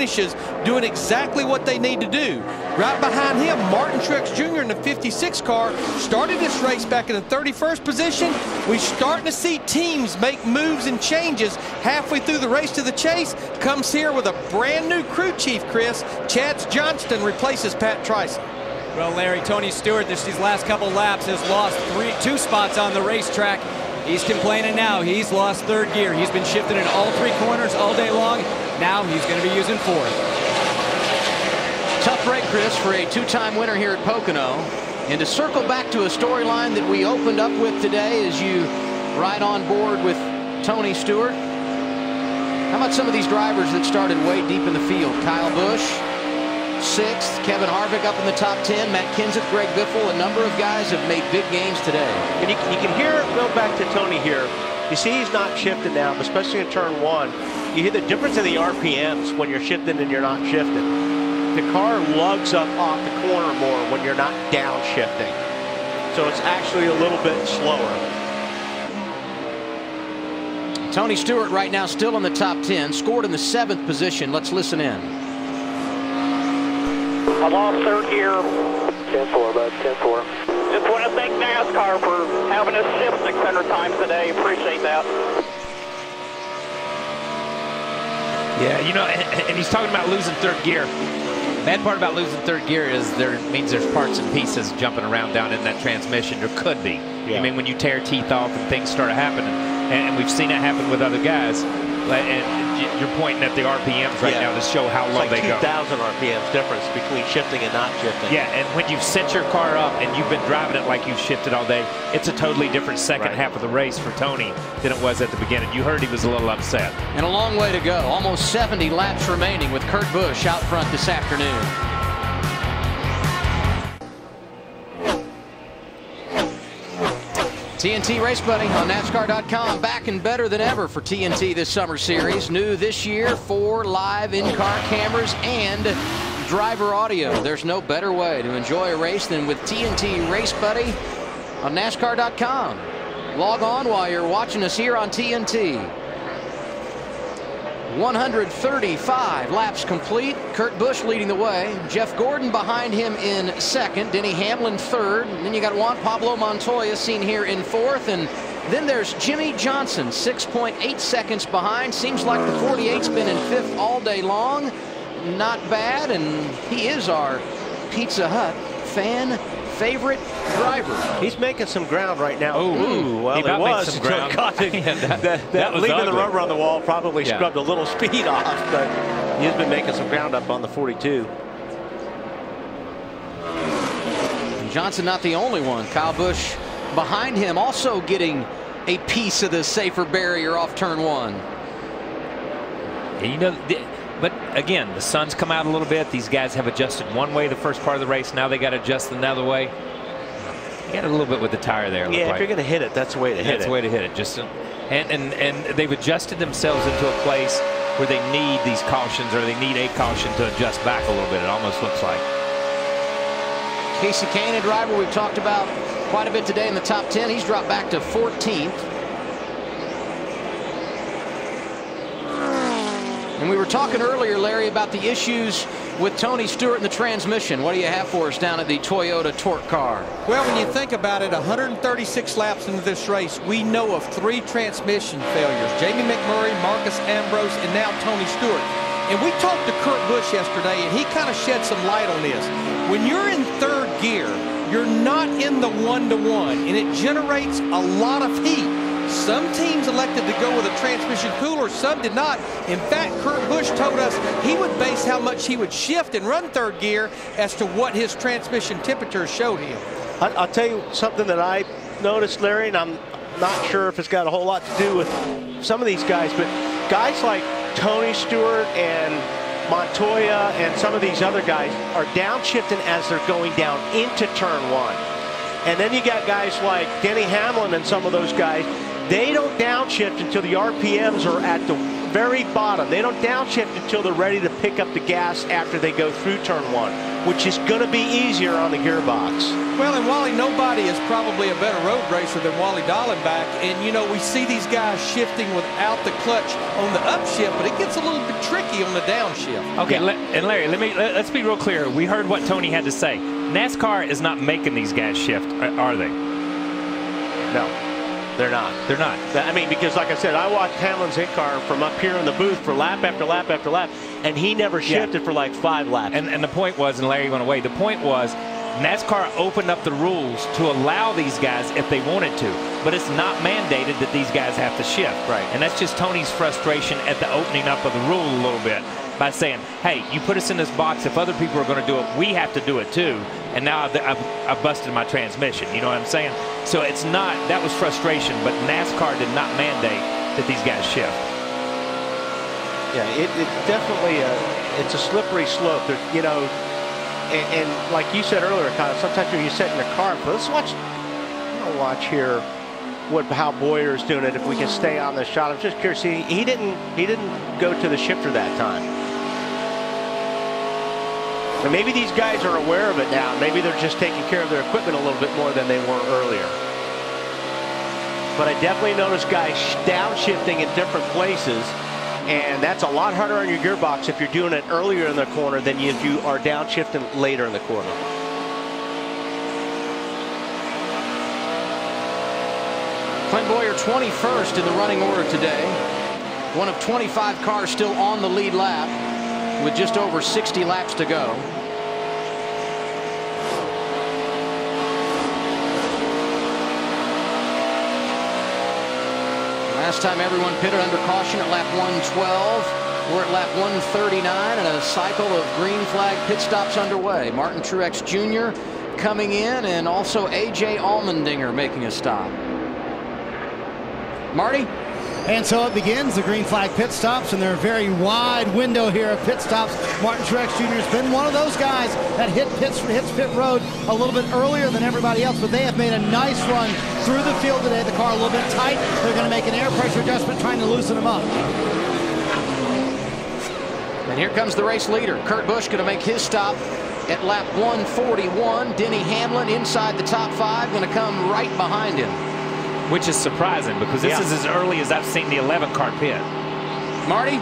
finishes doing exactly what they need to do. Right behind him, Martin Truex Jr. in the 56 car started this race back in the 31st position. We're starting to see teams make moves and changes halfway through the race to the chase. Comes here with a brand new crew chief, Chris. Chad Johnston replaces Pat Tryson. Well, Larry, Tony Stewart, these last couple laps has lost two spots on the racetrack. He's complaining now. He's lost third gear. He's been shifting in all three corners all day long. Now he's going to be using fourth. Tough break, Chris, for a two-time winner here at Pocono. And to circle back to a storyline that we opened up with today as you ride on board with Tony Stewart. How about some of these drivers that started way deep in the field? Kyle Busch, 6th. Kevin Harvick up in the top 10. Matt Kenseth, Greg Biffle. A number of guys have made big gains today. And you can hear, go back to Tony here. You see he's not shifting now, especially in turn 1. You hear the difference in the RPMs when you're shifting and you're not shifting. The car lugs up off the corner more when you're not downshifting. So it's actually a little bit slower. Tony Stewart right now still in the top 10. Scored in the 7th position. Let's listen in. I lost third gear. 10-4, bud, 10-4. Just want to thank NASCAR for having us shift 600 times today. Appreciate that. Yeah, you know, and he's talking about losing third gear. Bad part about losing third gear is means there's parts and pieces jumping around down in that transmission. There could be. Yeah. I mean, when you tear teeth off and things start happening, and we've seen it happen with other guys. And you're pointing at the RPMs right now to show how low they go. 2,000 RPMs difference between shifting and not shifting. Yeah, and when you've set your car up and you've been driving it like you've shifted all day, it's a totally different second half of the race for Tony than it was at the beginning. You heard he was a little upset. And a long way to go. Almost 70 laps remaining with Kurt Busch out front this afternoon. TNT Race Buddy on NASCAR.com. Back and better than ever for TNT this summer series. New this year, 4 live in-car cameras and driver audio. There's no better way to enjoy a race than with TNT Race Buddy on NASCAR.com. Log on while you're watching us here on TNT. 135 laps complete. Kurt Busch leading the way. Jeff Gordon behind him in 2nd. Denny Hamlin 3rd. And then you got Juan Pablo Montoya seen here in 4th. And then there's Jimmy Johnson, 6.8 seconds behind. Seems like the 48's been in 5th all day long. Not bad. And he is our Pizza Hut fan favorite driver. He's making some ground right now. Ooh, well, he was some ground. that leaving ugly. the rubber on the wall probably scrubbed a little speed off, but he's been making some ground up on the 42. Johnson not the only one. Kyle Busch behind him also getting a piece of the safer barrier off turn 1. You know, but again, the sun's come out a little bit. These guys have adjusted one way the first part of the race. Now they got to adjust another way. You got a little bit with the tire there. Yeah, if you're going to hit it, that's the way to hit it. That's the way to hit it. Just and they've adjusted themselves into a place where they need these cautions, or they need a caution to adjust back a little bit. It almost looks like. Casey Kane, a driver we've talked about quite a bit today in the top 10. He's dropped back to 14th. And we were talking earlier, Larry, about the issues with Tony Stewart in the transmission. What do you have for us down at the Toyota Torque car? Well, when you think about it, 136 laps into this race, we know of 3 transmission failures. Jamie McMurray, Marcus Ambrose, and now Tony Stewart. And we talked to Kurt Busch yesterday, and he kind of shed some light on this. When you're in 3rd gear, you're not in the 1-to-1, and it generates a lot of heat. Some teams elected to go with a transmission cooler, some did not. In fact, Kurt Busch told us he would base how much he would shift and run 3rd gear as to what his transmission temperature showed him. I'll tell you something that I noticed, Larry, and I'm not sure if it's got a whole lot to do with some of these guys, but guys like Tony Stewart and Montoya and some of these other guys are downshifting as they're going down into turn 1. And then you got guys like Denny Hamlin and some of those guys. They don't downshift until the RPMs are at the very bottom. They don't downshift until they're ready to pick up the gas after they go through turn 1, which is going to be easier on the gearbox. Well, and Wally, nobody is probably a better road racer than Wally Dallenbach. And, you know, we see these guys shifting without the clutch on the upshift, but it gets a little bit tricky on the downshift. Okay, and Larry, let's be real clear. We heard what Tony had to say. NASCAR is not making these guys shift, are they? No, they're not. They're not. I mean, because like I said, I watched Hamlin's in-car from up here in the booth for lap after lap after lap, and he never shifted for like 5 laps. And the point was, and Larry went away, the point was NASCAR opened up the rules to allow these guys if they wanted to, but it's not mandated that these guys have to shift. Right. And that's just Tony's frustration at the opening up of the rule a little bit by saying, hey, you put us in this box. If other people are going to do it, we have to do it too. And now I've busted my transmission. You know what I'm saying? So it's not, that was frustration, but NASCAR did not mandate that these guys shift. Yeah, it definitely, it's a slippery slope. You know, and like you said earlier, kind of sometimes when you sit in the car, but let's watch. I'm gonna watch here how Boyer's doing it. If we can stay on the shot, I'm just curious. He didn't go to the shifter that time. And maybe these guys are aware of it now. Maybe they're just taking care of their equipment a little bit more than they were earlier. But I definitely noticed guys downshifting in different places. And that's a lot harder on your gearbox if you're doing it earlier in the corner than if you are downshifting later in the corner. Clint Bowyer 21st in the running order today. One of 25 cars still on the lead lap with just over 60 laps to go. Last time everyone pitted under caution at lap 112. We're at lap 139 and a cycle of green flag pit stops underway. Martin Truex Jr. coming in and also A.J. Allmendinger making a stop. Marty? And so it begins, the green flag pit stops, and they're a very wide window here of pit stops. Martin Truex Jr. has been one of those guys that hits pit road a little bit earlier than everybody else, but they have made a nice run through the field today. The car a little bit tight. They're going to make an air pressure adjustment trying to loosen them up. And here comes the race leader. Kurt Busch going to make his stop at lap 141. Denny Hamlin inside the top 5, going to come right behind him. Which is surprising because this is as early as I've seen the 11 car pit. Marty?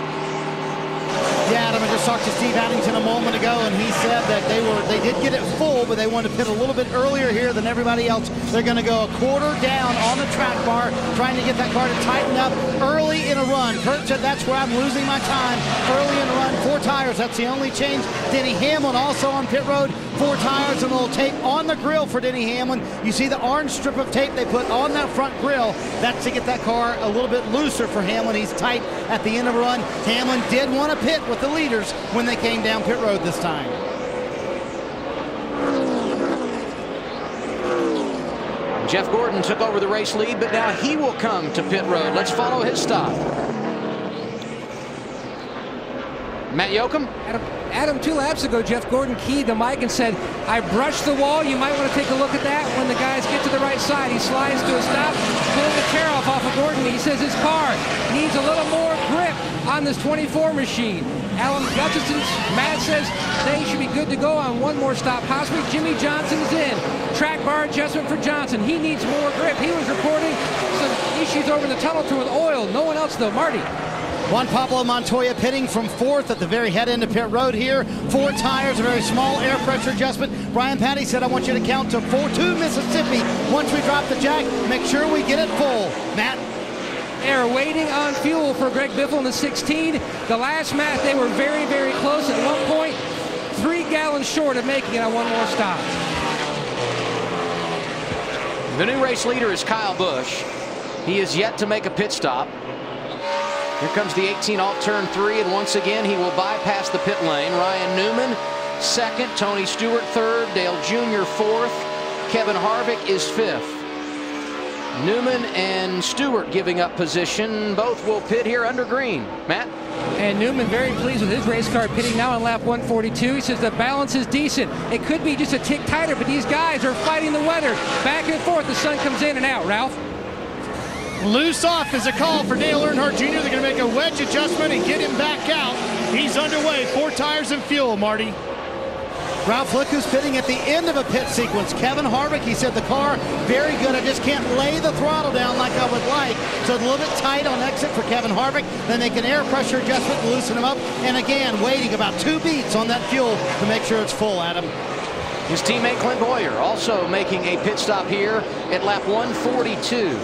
Yeah, Adam, I just talked to Steve Addington a moment ago, and he said that they did get it full, but they wanted to pit a little bit earlier here than everybody else. They're going to go a quarter down on the track bar, trying to get that car to tighten up early in a run. Kurt said that's where I'm losing my time. Early in a run, 4 tires. That's the only change. Denny Hamlin also on pit road, 4 tires and a little tape on the grill for Denny Hamlin. You see the orange strip of tape they put on that front grill. That's to get that car a little bit looser for Hamlin. He's tight at the end of a run. Hamlin did want to pit with the leaders when they came down pit road this time. Jeff Gordon took over the race lead, but now he will come to pit road. Let's follow his stop. Matt Yoakum? Adam, 2 laps ago, Jeff Gordon keyed the mic and said, I brushed the wall. You might want to take a look at that. When the guys get to the right side, he slides to a stop, pulling the tear off of Gordon. He says his car needs a little more grip on this 24 machine. Alan Gutchison's Matt says they should be good to go on one more stop. Possibly Jimmy Johnson's in. Track bar adjustment for Johnson. He needs more grip. He was reporting some issues over in the tunnel through with oil. No one else, though. Marty. Juan Pablo Montoya pitting from 4th at the very head end of pit road here. 4 tires, a very small air pressure adjustment. Brian Patty said, I want you to count to 2 Mississippi. Once we drop the jack, make sure we get it full. Matt? They're waiting on fuel for Greg Biffle in the 16. The last match, they were very, very close. At one point, 3 gallons short of making it on one more stop. The new race leader is Kyle Busch. He is yet to make a pit stop. Here comes the 18 off turn 3, and once again he will bypass the pit lane. Ryan Newman 2nd, Tony Stewart 3rd, Dale Jr. 4th, Kevin Harvick is 5th. Newman and Stewart giving up position. Both will pit here under green. Matt? And Newman very pleased with his race car pitting now on lap 142. He says the balance is decent. It could be just a tick tighter, but these guys are fighting the weather. Back and forth, the sun comes in and out. Ralph? Loose off is a call for Dale Earnhardt Jr. They're going to make a wedge adjustment and get him back out. He's underway. 4 tires and fuel, Marty. Ralph, look who's pitting at the end of a pit sequence. Kevin Harvick, he said the car, very good. I just can't lay the throttle down like I would like. So it's a little bit tight on exit for Kevin Harvick. Then make an air pressure adjustment to loosen him up. And again, waiting about 2 beats on that fuel to make sure it's full, Adam. His teammate Clint Boyer also making a pit stop here at lap 142.